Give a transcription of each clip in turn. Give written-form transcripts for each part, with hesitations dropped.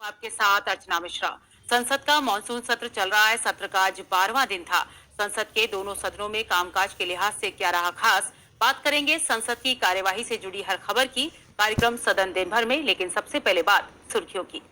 आपके साथ अर्चना मिश्रा। संसद का मॉनसून सत्र चल रहा है। सत्र का आज 12वां दिन था। संसद के दोनों सदनों में कामकाज के लिहाज से क्या रहा खास, बात करेंगे संसद की कार्यवाही से जुड़ी हर खबर की। कार्यक्रम सदन दिन भर में, लेकिन सबसे पहले बात सुर्खियों की।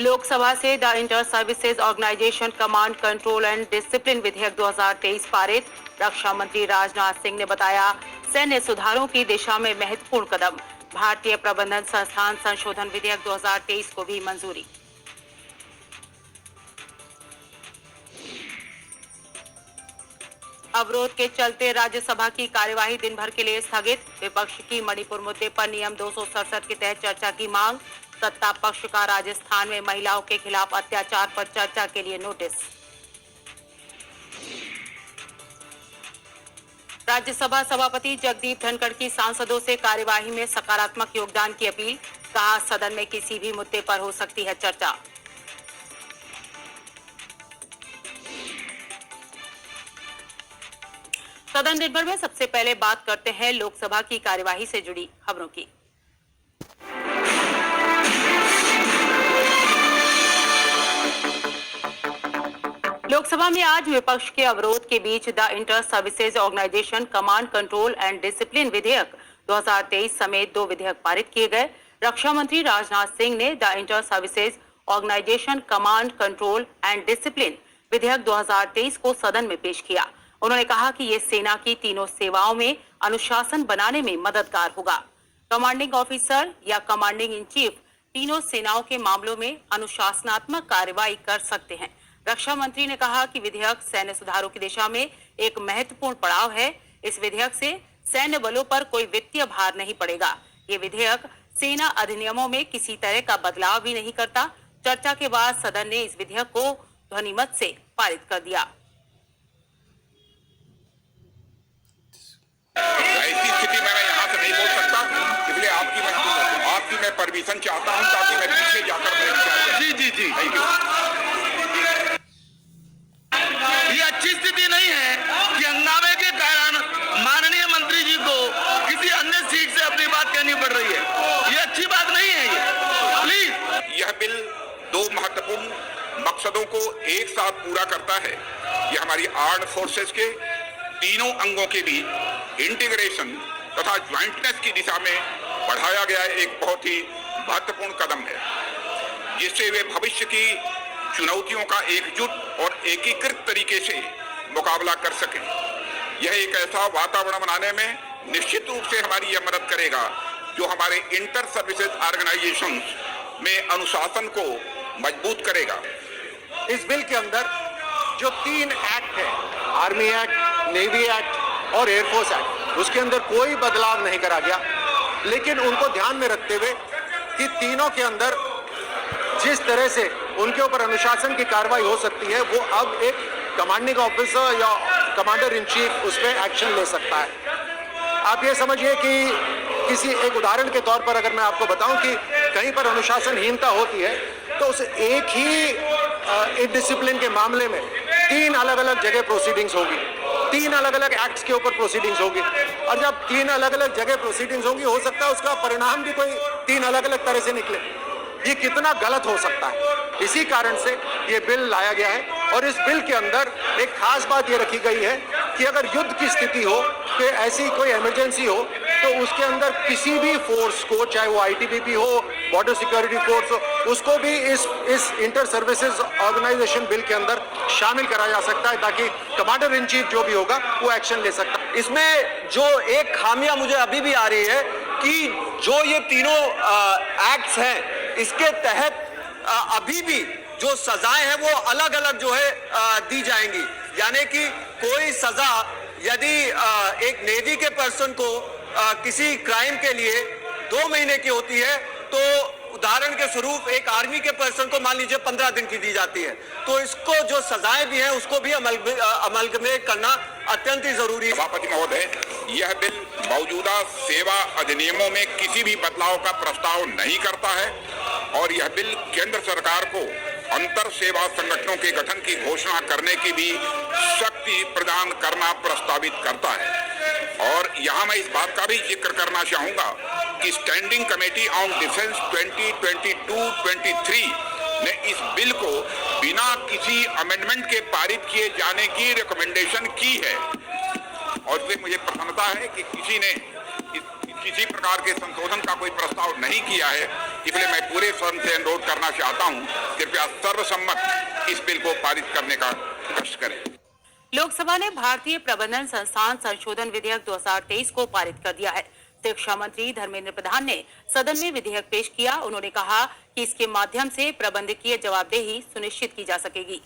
लोकसभा से the inter services organisation command control and discipline विधेयक 2023 पारित। रक्षा मंत्री राजनाथ सिंह ने बताया सैन्य सुधारों की दिशा में महत्वपूर्ण कदम। भारतीय प्रबंधन संस्थान संशोधन विधेयक 2023 को भी मंजूरी। अवरोध के चलते राज्यसभा की कार्यवाही दिन भर के लिए स्थगित। विपक्ष की मणिपुर मुद्दे पर नियम 267 के तहत चर्चा की मांग। सत्ता पक्ष का राजस्थान में महिलाओं के खिलाफ अत्याचार पर चर्चा के लिए नोटिस। राज्यसभा सभापति जगदीप धनखड़ की सांसदों से कार्यवाही में सकारात्मक योगदान की अपील। कहा सदन में किसी भी मुद्दे पर हो सकती है चर्चा। सदन दिन भर में सबसे पहले बात करते हैं लोकसभा की कार्यवाही से जुड़ी खबरों की। लोकसभा में आज विपक्ष के अवरोध के बीच the inter services organisation command control and discipline विधेयक 2023 समेत 2 विधेयक पारित किए गए। रक्षा मंत्री राजनाथ सिंह ने the inter services organisation command control and discipline विधेयक 2023 को सदन में पेश किया। उन्होंने कहा कि ये सेना की तीनों सेवाओं में अनुशासन बनाने में मददगार होगा। कमांडिंग ऑफिसर या कमांडिंग इन चीफ तीनों सेनाओं के मामलों में अनुशासनात्मक कार्रवाई कर सकते हैं। रक्षा मंत्री ने कहा कि विधेयक सैन्य सुधारों की दिशा में एक महत्वपूर्ण पड़ाव है। इस विधेयक से सैन्य बलों पर कोई वित्तीय भार नहीं पड़ेगा। ये विधेयक सेना अधिनियमों में किसी तरह का बदलाव भी नहीं करता। चर्चा के बाद सदन ने इस विधेयक को ध्वनिमत से पारित कर दिया। ऐसी स्थिति में मैं यहाँ से नहीं बोल सकता, इसलिए आपकी मैं परमिशन चाहता हूँ ताकि मैं पीछे जाकर जी थैंक यू। ये अच्छी स्थिति नहीं है कि हंगामे के कारण माननीय मंत्री जी को किसी अन्य सीट से अपनी बात कहनी पड़ रही है। ये अच्छी बात नहीं है। ये प्लीज, यह बिल 2 महत्वपूर्ण मकसदों को एक साथ पूरा करता है। यह हमारी आर्म्ड फोर्सेस के तीनों अंगों के बीच इंटीग्रेशन तथा ज्वाइंटनेस की दिशा में बढ़ाया गया एक बहुत ही महत्वपूर्ण कदम है, जिससे वे भविष्य की चुनौतियों का एकजुट और एकीकृत तरीके से मुकाबला कर सकें। यह एक ऐसा वातावरण बनाने में निश्चित रूप से हमारी यह मदद करेगा जो हमारे इंटर सर्विसेज ऑर्गेनाइजेशंस में अनुशासन को मजबूत करेगा। इस बिल के अंदर जो 3 एक्ट है, आर्मी एक्ट, नेवी एक्ट और एयरफोर्स एक्ट, उसके अंदर कोई बदलाव नहीं करा गया, लेकिन उनको ध्यान में रखते हुए कि तीनों के अंदर जिस तरह से उनके ऊपर अनुशासन की कार्रवाई हो सकती है, वो अब एक कमांडिंग ऑफिसर या कमांडर इन चीफ उस पर एक्शन ले सकता है। आप ये समझिए कि किसी एक उदाहरण के तौर पर अगर मैं आपको बताऊं कि कहीं पर अनुशासनहीनता होती है तो उस एक ही डिसिप्लिन के मामले में 3 अलग अलग जगह प्रोसीडिंग्स होगी, 3 अलग अलग एक्ट्स के ऊपर प्रोसीडिंग्स होगी, और जब 3 अलग अलग जगह प्रोसीडिंग्स होंगी, हो सकता है उसका परिणाम भी कोई 3 अलग अलग तरह से निकले। ये कितना गलत हो सकता है। इसी कारण से ये बिल लाया गया है, और इस बिल के अंदर एक खास बात ये रखी गई है कि अगर युद्ध की स्थिति हो, कि ऐसी कोई इमरजेंसी हो, तो उसके अंदर किसी भी फोर्स को, चाहे वो आईटीबीपी हो, बॉर्डर सिक्योरिटी फोर्स हो, उसको भी इस इंटर सर्विसेज ऑर्गेनाइजेशन बिल के अंदर शामिल करा जा सकता है, ताकि कमांडर इन चीफ जो भी होगा वो एक्शन ले सकता है। इसमें जो एक खामियां मुझे अभी भी आ रही है कि जो ये तीनों एक्ट्स हैं, इसके तहत अभी भी जो सजाएं हैं वो अलग अलग जो है दी जाएंगी। यानी कि कोई सजा यदि एक नेवी के पर्सन को किसी क्राइम के लिए 2 महीने की होती है, तो उदाहरण के स्वरूप एक आर्मी के पर्सन को मान लीजिए 15 दिन की दी जाती है। तो इसको जो सजाएं भी हैं उसको भी अमल में करना अत्यंत ही जरूरी है। सभापति महोदय, यह बिल मौजूदा सेवा अधिनियमों में किसी भी बदलाव का प्रस्ताव नहीं करता है, और यह बिल केंद्र सरकार को अंतर सेवा संगठनों के गठन की घोषणा करने की भी शक्ति प्रदान करना प्रस्तावित करता है। और यहाँ मैं इस बात का भी जिक्र करना चाहूंगा कि स्टैंडिंग कमेटी ऑन डिफेंस 2022-23 ने इस बिल को बिना किसी अमेंडमेंट के पारित किए जाने की रिकमेंडेशन की है और इसलिए मुझे प्रसन्नता है कि किसी ने किसी प्रकार के संशोधन का कोई प्रस्ताव नहीं किया है। इसलिए मैं पूरे सदन से अनुरोध करना चाहता हूं, कृपया सर्वसम्मत इस बिल को पारित करने का कष्ट करें। लोकसभा ने भारतीय प्रबंधन संस्थान संशोधन विधेयक 2023 को पारित कर दिया है। शिक्षा मंत्री धर्मेंद्र प्रधान ने सदन में विधेयक पेश किया। उन्होंने कहा कि इसके माध्यम से प्रबंधकीय जवाबदेही सुनिश्चित की जा सकेगी।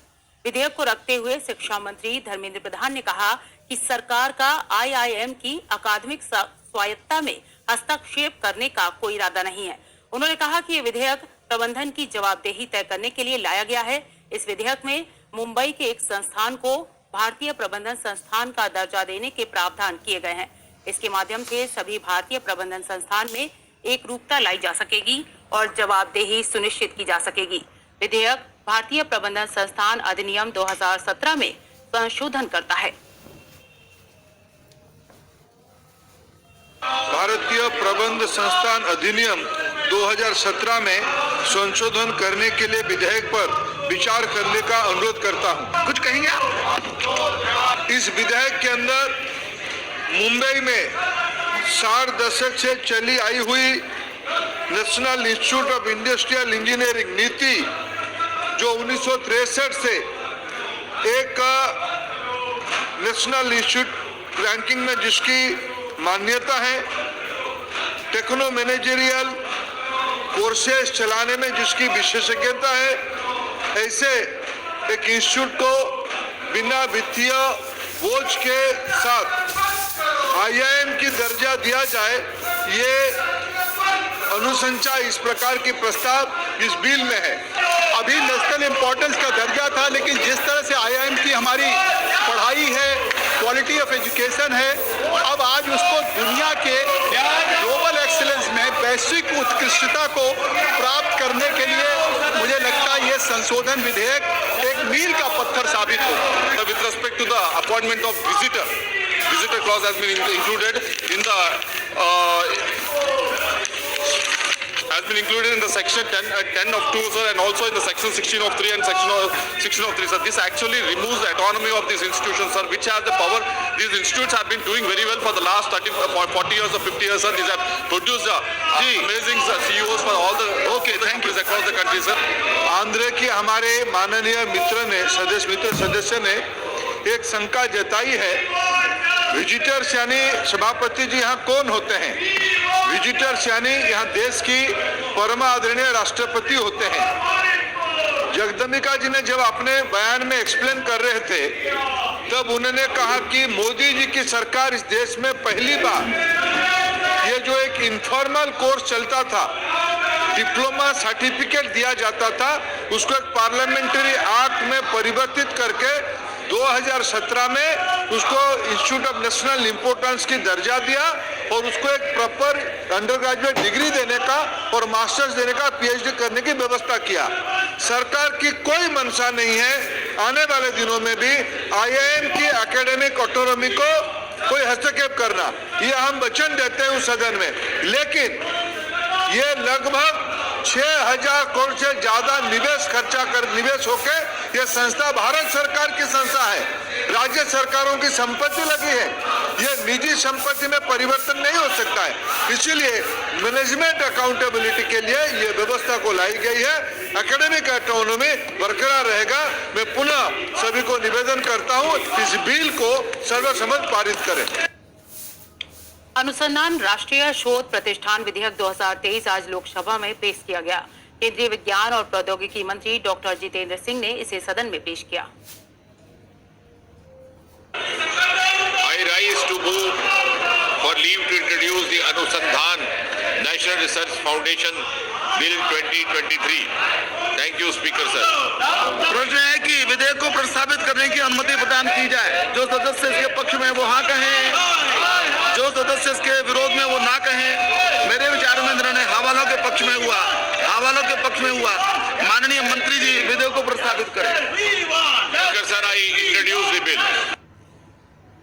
विधेयक को रखते हुए शिक्षा मंत्री धर्मेंद्र प्रधान ने कहा कि सरकार का IIM की अकादमिक स्वायत्तता में हस्तक्षेप करने का कोई इरादा नहीं है। उन्होंने कहा कि ये विधेयक प्रबंधन की जवाबदेही तय करने के लिए लाया गया है। इस विधेयक में मुंबई के एक संस्थान को भारतीय प्रबंधन संस्थान का दर्जा देने के प्रावधान किए गए हैं। इसके माध्यम से सभी भारतीय प्रबंधन संस्थान में एक रूपता लाई जा सकेगी और जवाबदेही सुनिश्चित की जा सकेगी। विधेयक भारतीय प्रबंधन संस्थान अधिनियम 2017 में संशोधन करता है। भारतीय प्रबंध संस्थान अधिनियम 2017 में संशोधन करने के लिए विधेयक पर विचार करने का अनुरोध करता हूं। कुछ कहेंगे आप? इस विधेयक के अंदर मुंबई में 60 दशक से चली आई हुई national institute of industrial engineering नीति, जो 1963 से एक नेशनल इंस्टीट्यूट रैंकिंग में जिसकी मान्यता है, टेक्नो मैनेजरियल कोर्सेज चलाने में जिसकी विशेषज्ञता है, ऐसे एक इंस्टीट्यूट को बिना वित्तीय बोझ के साथ IIM की दर्जा दिया जाए, ये अनुशंसा इस प्रकार के प्रस्ताव इस बिल में है। अभी नेशनल इम्पोर्टेंस का दर्जा था, लेकिन जिस तरह से IIM की हमारी पढ़ाई है, क्वालिटी ऑफ एजुकेशन है, अब आज उसको दुनिया के ग्लोबल एक्सीलेंस में वैश्विक उत्कृष्टता को प्राप्त करने के लिए मुझे लगता है ये संशोधन विधेयक एक मील का पत्थर साबित होगा। With respect to the appointment of visitor clause has been included in the section 10 of 2, sir, and also in the section 16 of 3 and section of 3, sir. This actually removes the autonomy of these institutions, sir, which have the power. These institutes have been doing very well for the last 40 years or 50 years, sir. These have produced amazing CEOs for all the countries across the country, sir. Andhra के हमारे माननीय सदस्य ने एक शंका जताई है, visitors यानी सभापति जी यहाँ कौन होते हैं? विजिटर्स यानी यहाँ देश की परम आदरणीय राष्ट्रपति होते हैं। जगदम्बिका जी ने जब अपने बयान में एक्सप्लेन कर रहे थे, तब उन्होंने कहा कि मोदी जी की सरकार इस देश में पहली बार ये जो एक इनफॉर्मल कोर्स चलता था, डिप्लोमा सर्टिफिकेट दिया जाता था, उसको एक पार्लियामेंट्री एक्ट में परिवर्तित करके 2017 में उसको इंस्टीट्यूट ऑफ नेशनल इंपोर्टेंस की दर्जा दिया और उसको एक प्रॉपर अंडर ग्रेजुएट डिग्री देने का और मास्टर्स देने का, PhD करने की व्यवस्था किया। सरकार की कोई मंशा नहीं है आने वाले दिनों में भी IIM की एकेडमिक ऑटोनॉमी को कोई हस्तक्षेप करना, ये हम वचन देते हैं उस सदन में। लेकिन ये लगभग 6000 करोड़ से ज्यादा निवेश होके ये संस्था भारत सरकार की संस्था है, राज्य सरकारों की संपत्ति लगी है, ये निजी संपत्ति में परिवर्तन नहीं हो सकता है। इसीलिए मैनेजमेंट अकाउंटेबिलिटी के लिए ये व्यवस्था को लाई गई है, एकेडमिक ऑटोनॉमी बरकरार रहेगा। मैं पुनः सभी को निवेदन करता हूँ, इस बिल को सर्वसम्मत पारित करें। अनुसंधान राष्ट्रीय शोध प्रतिष्ठान विधेयक 2023 आज लोकसभा में पेश किया गया। केंद्रीय विज्ञान और प्रौद्योगिकी मंत्री डॉक्टर जितेंद्र सिंह ने इसे सदन में पेश किया। I rise to move for leave to introduce the Anusandhan National Research Foundation Bill 2023. Thank you, Speaker sir. प्रश्न है कि विधेयक को प्रस्तावित करने की अनुमति प्रदान की जाए। जो सदस्य इसके पक्ष में वो हाँ कहें, जो सदस्य इसके विरोध में वो ना कहें। मेरे विचार में निर्णय हवालों के पक्ष में हुआ, हवालों के पक्ष में हुआ। माननीय मंत्री जी विधेयक को प्रस्तावित करें। Speaker sir, I introduce the bill.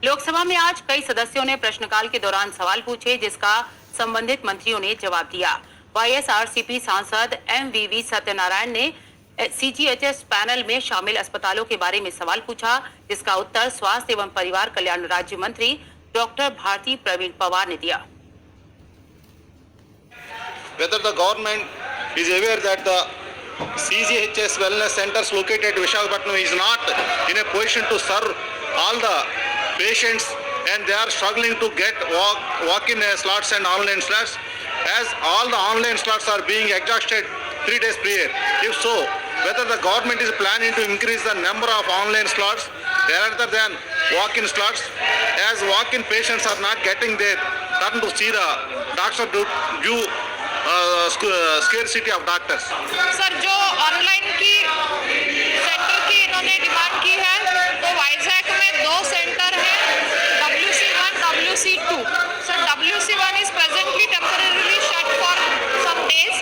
Lok Sabha में आज कई सदस्यों ने प्रश्नकाल के दौरान सवाल पूछे, जिसका संबंधित मंत्रियों ने जवाब दिया। वाईएसआरसीपी सांसद एमवीवी सत्यनारायण ने सीजीएचएस पैनल में शामिल अस्पतालों के बारे में सवाल पूछा, जिसका उत्तर स्वास्थ्य एवं परिवार कल्याण राज्य मंत्री डॉक्टर भारती प्रवीण पवार ने दिया। Whether the government is aware that the CGHS wellness centers located at Visakhapatnam is not in a position to serve all the patients and they are struggling to get walk-in slots and online slots, as all the online slots are being exhausted 3 days prior. If so, whether the government is planning to increase the number of online slots rather than walk-in slots, as walk-in patients are not getting their turn to see the doctor due scarcity of doctors. Sir, जो online की centre की इन्होंने demand की है, तो वाइजैक में 2 centre हैं, WC1, WC2. Sir, WC1 is presently temporarily shut for some days